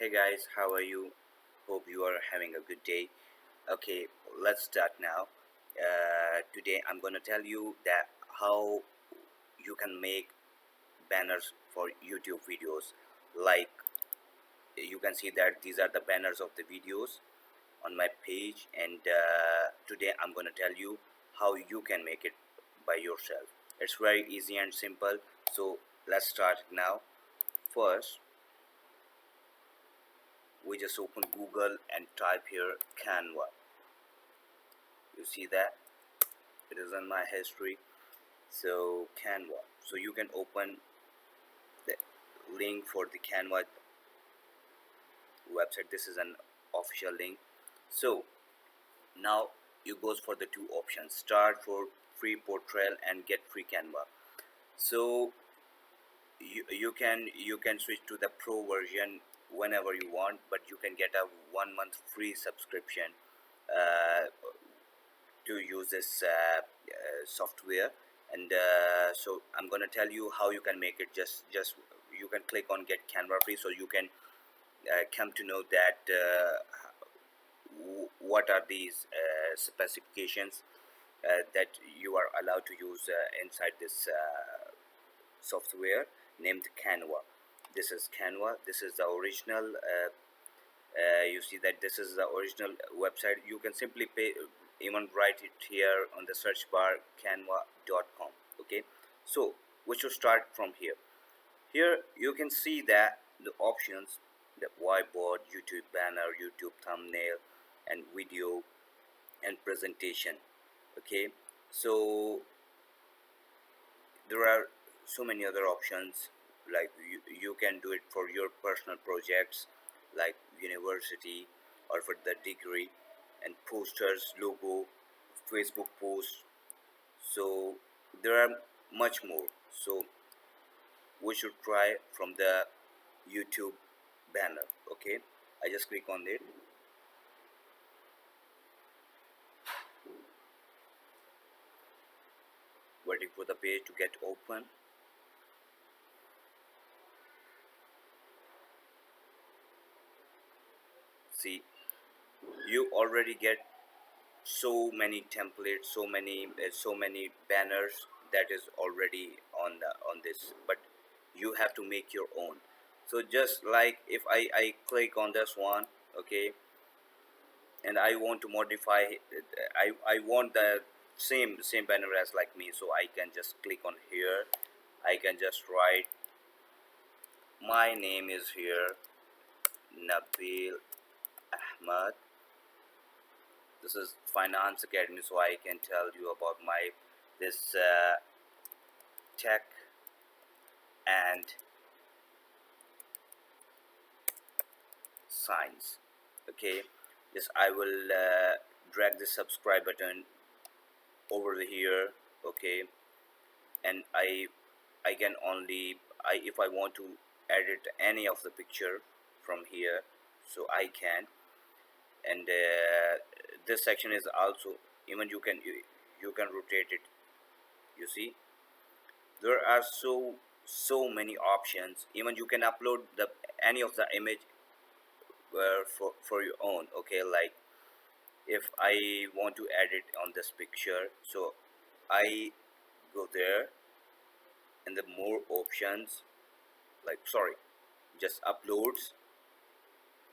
Hey guys, how are you? Hope you are having a good day. Okay, let's start now. Today I'm gonna tell you that how you can make banners for YouTube videos. Like you can see that these are the banners of the videos on my page, and today I'm gonna tell you how you can make it by yourself. It's very easy and simple. So let's start now. First, we just open Google and type here Canva. You see that it is in my history. So Canva, so you can open the link for the Canva website. This is an official link. So now you goes for the two options: start for free portrayal and get free Canva. So you can switch to the pro version whenever you want, but you can get a 1 month free subscription uh, to use this software. And so I'm gonna tell you how you can make it. Just you can click on get Canva free, so you can come to know that what are these specifications that you are allowed to use inside this software named Canva. This is Canva. This is the original. You see that this is the original website. You can simply even write it here on the search bar, canva.com. Okay, so we should start from here. Here you can see that the options: the whiteboard, YouTube banner, YouTube thumbnail, and video and presentation. Okay, so there are so many other options. Like you can do it for your personal projects like university or for the degree, and posters, logo, Facebook posts. So there are much more. So we should try from the YouTube banner. Okay, I just click on it. Waiting for the page to get open. See, you already get so many templates, so many banners that is already on this, but you have to make your own. So just like if I click on this one, okay, and I want to modify I want the same banner as like me, so I can just click on here. I can just write my name is here, Nabil Ahmad. This is Finance Academy, so I can tell you about my this tech and science. Okay, yes, I will drag the subscribe button over here. Okay, and I can only if I want to edit any of the picture from here, so I can. And this section is also, even you can rotate it. You see, there are so many options. Even you can upload the any of the image for your own. Okay, like if I want to edit on this picture, so I go there, and the more options, like sorry, just uploads.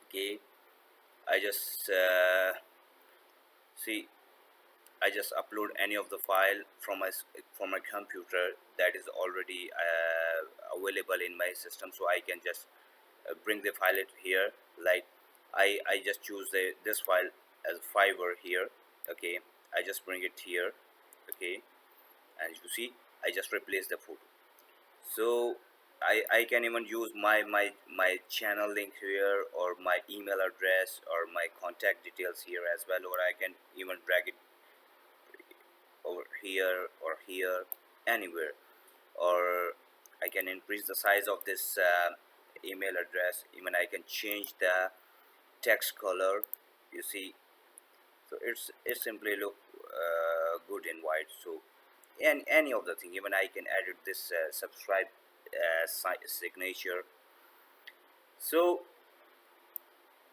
Okay, I just see, I just upload any of the file from my computer that is already available in my system, so I can just bring the file it here. Like I just choose this file as Fiverr here. Okay, I just bring it here. Okay, and you see, I just replace the photo. So I can even use my channel link here, or my email address, or my contact details here as well, or I can even drag it over here or here, anywhere. Or I can increase the size of this email address. Even I can change the text color. You see, so it simply look good in white. So and any of the thing, even I can edit this subscribe signature. So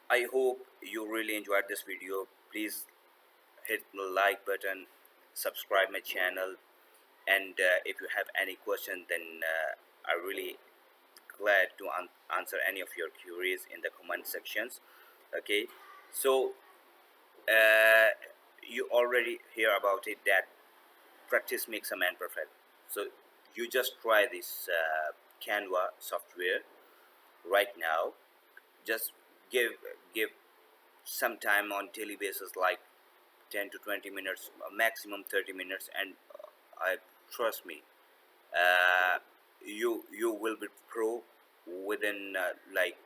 I hope you really enjoyed this video. Please hit the like button, subscribe my channel, and if you have any question, then I really glad to answer any of your queries in the comment sections. Okay, so uh, you already hear about it that practice makes a man perfect. So you just try this Canva software right now. Just give give some time on daily basis, like 10 to 20 minutes, maximum 30 minutes, and I trust me, you will be pro within like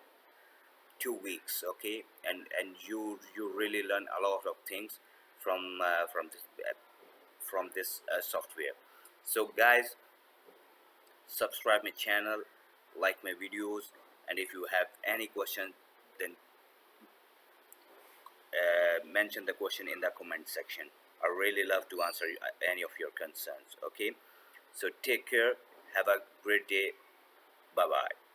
2 weeks. Okay, and you really learn a lot of things from this software. So guys, subscribe my channel, like my videos, and if you have any question, then mention the question in the comment section. I really love to answer any of your concerns. Okay, so take care, have a great day, bye bye.